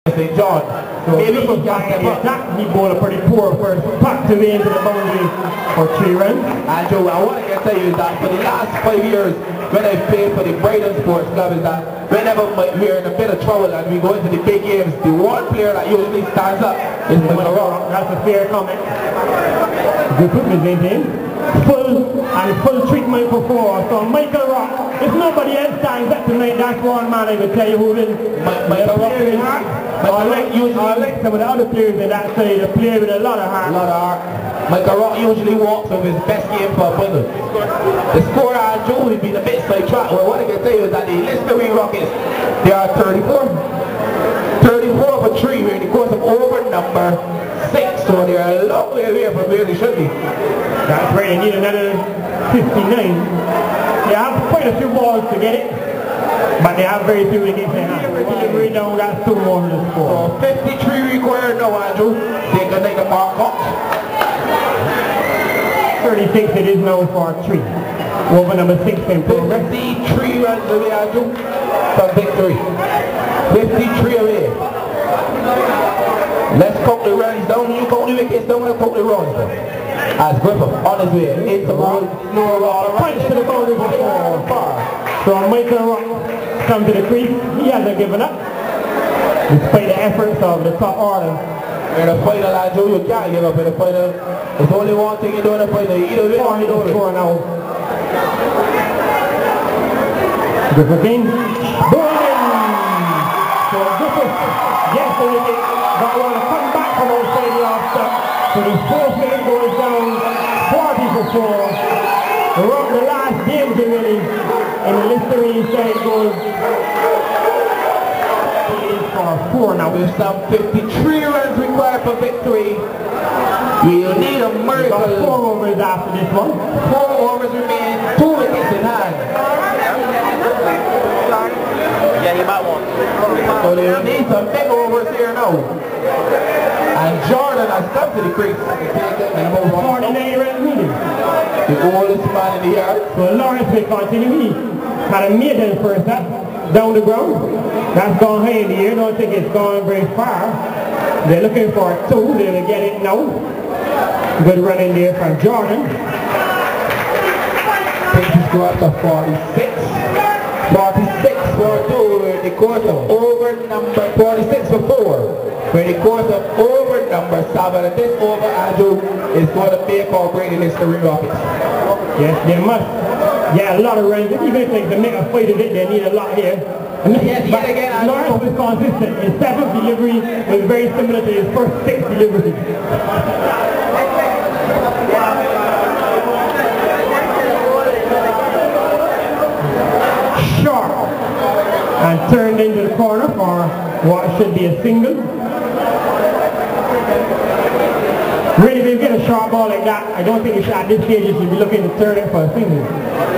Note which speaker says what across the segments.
Speaker 1: St. John.
Speaker 2: So maybe he got the attack. He bowled a pretty poor first packed away into the boundary for 3 runs.
Speaker 1: And Joe, I want to tell you that for the last 5 years, when I played for the Brighton Sports Club, is that whenever we're in a bit of trouble and we go into the big games, the one player that usually stands up is Michael Rock.
Speaker 2: That's a fair comment. Good footman maintained. Full treatment for 4. So Michael Rock, if nobody else stands up tonight, that's one man I will tell you who will.
Speaker 1: Michael Rock.
Speaker 2: I like some of the other players in that side, they play with a lot of heart.
Speaker 1: Michael Rock usually walks with his best game for a bundle. The score on Joe will be the bit sidetracked. Well, what I can tell you is that the Listerine Rockets, they are 34. 34 for 3 here in the course of over number 6. So they are a long way away from where they should be.
Speaker 2: That's right, they need another 59. They have quite a few balls to get it, but they have very few wickets in hand. Delivery down, that's 2 more to the score.
Speaker 1: So 53 required now, Andrew. They can make a mark up.
Speaker 2: 36 it is now for 3. Over number 6 in progress.
Speaker 1: 53 runs away, Andrew, from victory. 53 away. Let's count the runs down. You count the wickets down, and count the runs. As Griffith on his way into ball,
Speaker 2: punch to the boundary for 4. So Michael Rock comes to the crease. He hasn't given up, despite the efforts of the top order.
Speaker 1: In the final, Andrew, you can't give up in the final. There's only one thing you do in the final. You either win or you don't
Speaker 2: score now. Griffith again. Bowling! So Griffith gets the wicket, but want to come back from outside the offset. So the 4th wicket goes down, 40 for 4. The last game really, and the Listerine side goes for 4 now.
Speaker 1: With some 53 runs required for victory. We'll need a miracle.
Speaker 2: Got 4 overs after this one.
Speaker 1: 4 overs remain, 2 wickets in hand.
Speaker 3: Yeah, you might want.
Speaker 1: So they'll need some big overs here now. And Jordan has come to the crease.
Speaker 2: And about 49 runs needed.
Speaker 1: The oldest man in the yard.
Speaker 2: So Lawrence will continue. He had a maiden first up down the ground. That's gone high in the air. Don't think it's gone very far. They're looking for 2. They will get it now. Good run in there from Jordan.
Speaker 1: Pitches go up to 46. 46 for 2 in the course of over number 46 for 4. In the course of over number 7. And this over, Andrew, is going to make or break the Listerine Rockets.
Speaker 2: Yes, they must get a lot of runs. Even if they make a fight of it, they need a lot here.
Speaker 1: Yes, yet again,
Speaker 2: Lawrence was consistent. His 7th delivery was very similar to his first 6 deliveries. Sharp. And turned into the corner for what should be a single. Really, if you get a sharp ball like that, I don't think you should, at this stage you should be looking to turn it for a single.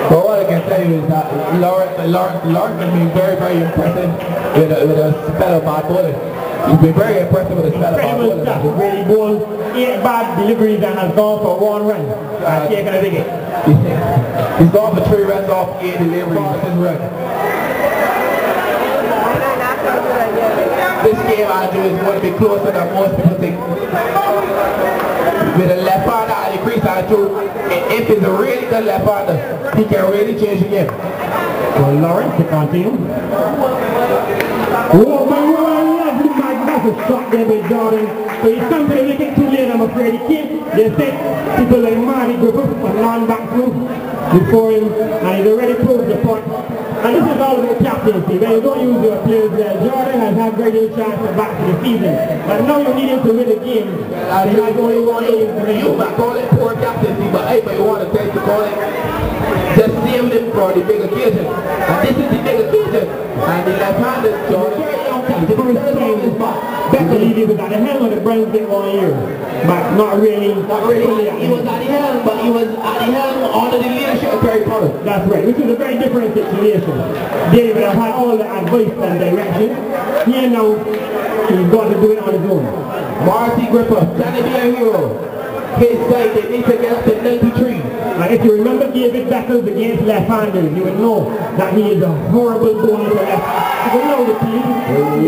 Speaker 1: But what I can tell you is that Lawrence has been very, very impressive with a spell of bad bowling. He's been very impressive with a spell of bad bowling.
Speaker 2: Really bowled 8 bad deliveries and has gone for 1 run. And taken a wicket.
Speaker 1: He's gone for 3 runs off 8 deliveries. That's his run. This game, Andrew, is going to be closer than most people think. With a left-hander at the crease, Andrew, if it's a really good left-hander, he can really change the game.
Speaker 2: So Lawrence to continue. Oh my God, lovely magnificent shot there by Jordan. So he's come to the wicket too late, I'm afraid. He came, they said people like Marty Griffith and Lon back through before him, and he's already proved the point. And this is all about captaincy. When you don't use your players there, Jordan has had very little chance to back to the season. But now you need him to win the game. And he has only 1 game to win.
Speaker 1: You might call it poor captaincy, but anybody want to take to call it just save them for the big occasion. And this is the big occasion. And the left-handed Jordan,
Speaker 2: the first time is Beckley, he was at the helm of the Brunswick 1 year. But not really.
Speaker 1: He was at the helm, but he was at the helm under the leadership of Terry Pollard.
Speaker 2: That's right, which is a very different situation. David have had all the advice and direction. Here now, he's got to do it on his own.
Speaker 1: Marty Griffith, can he be a hero? His side, they need to get up to 93.
Speaker 2: And if you remember David Beckles against left-handers, you would know that he is a horrible bowler for left. You would know the team.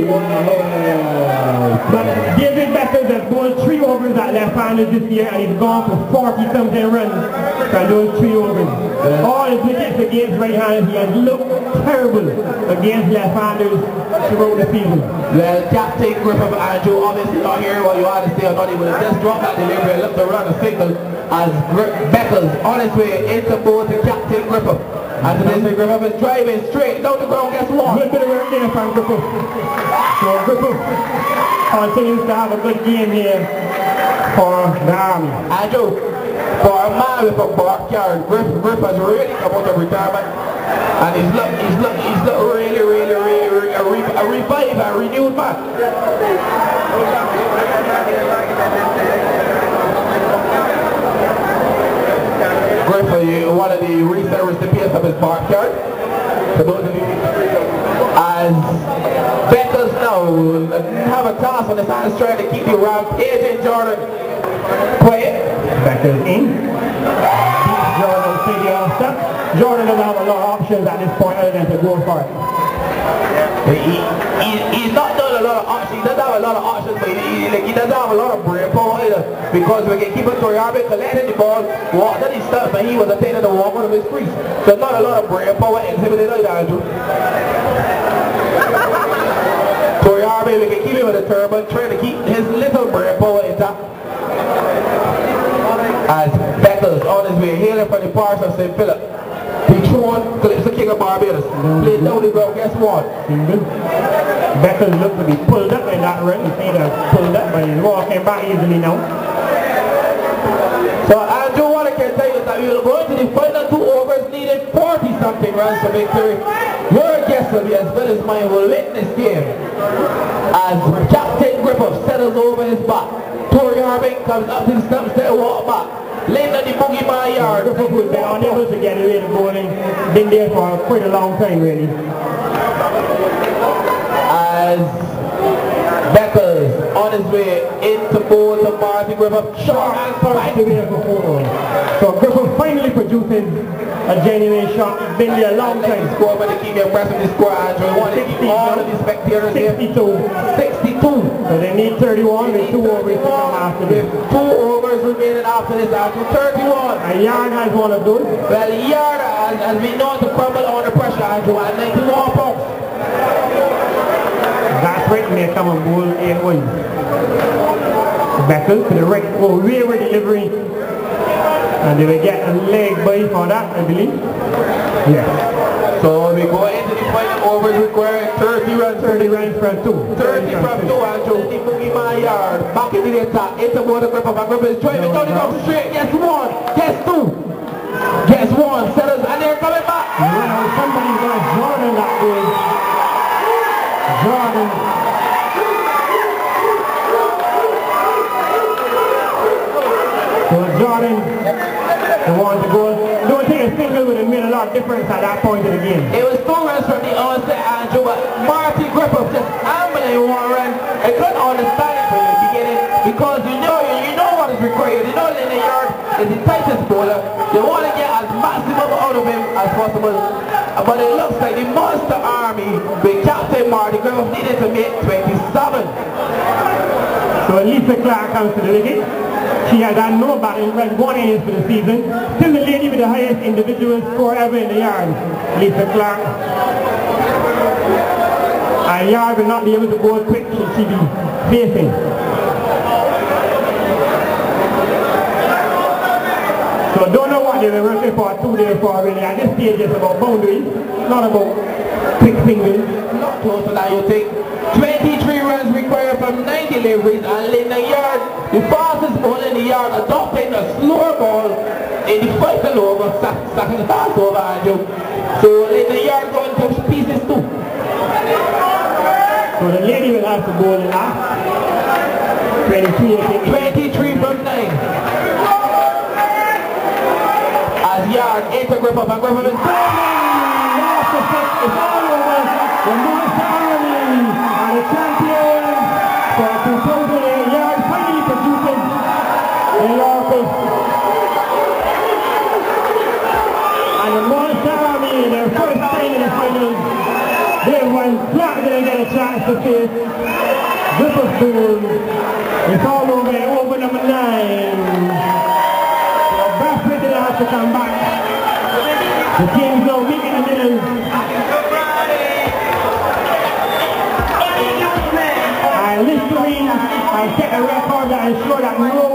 Speaker 2: But David Beckers has bowled 3 overs at left-handers this year and he's gone for 40-something runs from those 3 overs. All his wickets against right-handers, he has looked terrible against left-handers throughout the season.
Speaker 1: Well, Captain Griffith Andrew obviously not hearing what you want to say or not, he would have just dropped that delivery and looked around the signal as Beckers on his way into board to Captain Griffith. As it is, Griffith is driving straight down the ground, guess what?
Speaker 2: Good bit of work there from Griffith. So Griffith continues to have a good game here for the Army.
Speaker 1: Andrew, for a man with a backyard, Griffith has really come out of retirement and he's look really a revived and renewed man. Griffith, one of the recent recipients of his backyard. As Beckers now have a task on his hands trying to keep you rampaging Jordan quiet.
Speaker 2: Beckers in. Jordan will take the off step. Jordan doesn't have a lot of options at this point other than to go for it.
Speaker 1: He's not done a lot of options. He doesn't have a lot of options, but he doesn't have a lot of brain power either. Because we can keep it Toriarbe collecting the ball, walked on his stuff, and he was attaining the walk out of his crease. So not a lot of brain power exhibited either, Andrew. Toriarbe, we can keep him with a turban, trying to keep his little brain power intact. As Beckers on his way, hailing from the parts of St. Philip. He threw on Clips the King of Barbados. Played down the ground, guess what?
Speaker 2: Beckers looked to be pulled up in that run. He seemed to have pulled up, but he's walking back easily now.
Speaker 1: So Andrew, what I can tell you is that we will go into the final 2 overs needing 40-something runs for victory. Your guest will be as well as mine will win this game. As Captain Griffith settles over his back. Tory Harbin comes up to the stumps to walk back. Laying on the boogie my yard.
Speaker 2: Griffith was unable to get away the bowling. Been there for quite a long time really.
Speaker 1: As Beckers on his way into bowl to Martin Griffith.
Speaker 2: Shot and first to there for 4. So Griffith finally produces a genuine shot. It's been there a long time.
Speaker 1: Score, but they keep impressing the score, Andrew. I want to keep all of the spectators
Speaker 2: 62.
Speaker 1: here. 62.
Speaker 2: So they need 31 with 2 overs to come after this.
Speaker 1: 2 overs remaining after this, Andrew. 31.
Speaker 2: A Yard has one of those.
Speaker 1: Well, Yard has been known to crumble under pressure, Andrew, at 91 pounds.
Speaker 2: That's right, may come and bowl 8-1. Beckers to the right, wayward delivery. And they will get a leg by for that, I believe. Yes.
Speaker 1: So we go into the final overs requiring 30 runs.
Speaker 2: 30 runs from 2.
Speaker 1: 30 from 2, Andrew. The boogie my yard. Back into the attack. Into board the Griffith. And Griffith is driving down the ground straight. Guess 1. Guess 2. Guess 1. Settles. And they're coming back.
Speaker 2: Well, somebody's going to Jordan that way. Jordan. So Jordan, the one to go. Don't think a single would have made a lot of difference at that point of the game.
Speaker 1: It was 2 runs from the onset, Andrew, but Marty Griffith just ambling 1 run. I couldn't understand it from the beginning because you know what is required. You know that in the yard is the tightest bowler. You want to get as maximum out of him as possible. But it looks like the Monster Army with Captain Marty Griffith needed to make 27.
Speaker 2: So Lisa Clark comes to the wicket. She has had no batting run 1 innings for the season. Still the lady with the highest individual score ever in the yard, Lisa Clark. And Yard will not be able to go quick should she be facing. So I don't know what they were working for 2 days for really. At this stage it's about boundaries, not about quick singles.
Speaker 1: Not close to that, you think. 23 runs required from 9 deliveries and in the yard, the fastest ball in the yard adopting a slower ball in the final over, second last over, Andrew. So in the yard going to pieces too.
Speaker 2: So the lady will have to bowl in last.
Speaker 1: 23 from 9. As Yard into Griffith and Griffith is
Speaker 2: it's all over. The Monster Army are the champions for 2008. Yard finally producing a Yorkers. And the Monster Army, their first time in the finals, they won. Clark didn't get a chance. face to face. Witherspoon. It's all over number 9. So Bradford has to come back. The team's now meeting in the middle. I Listerine, I set a record that ensure that no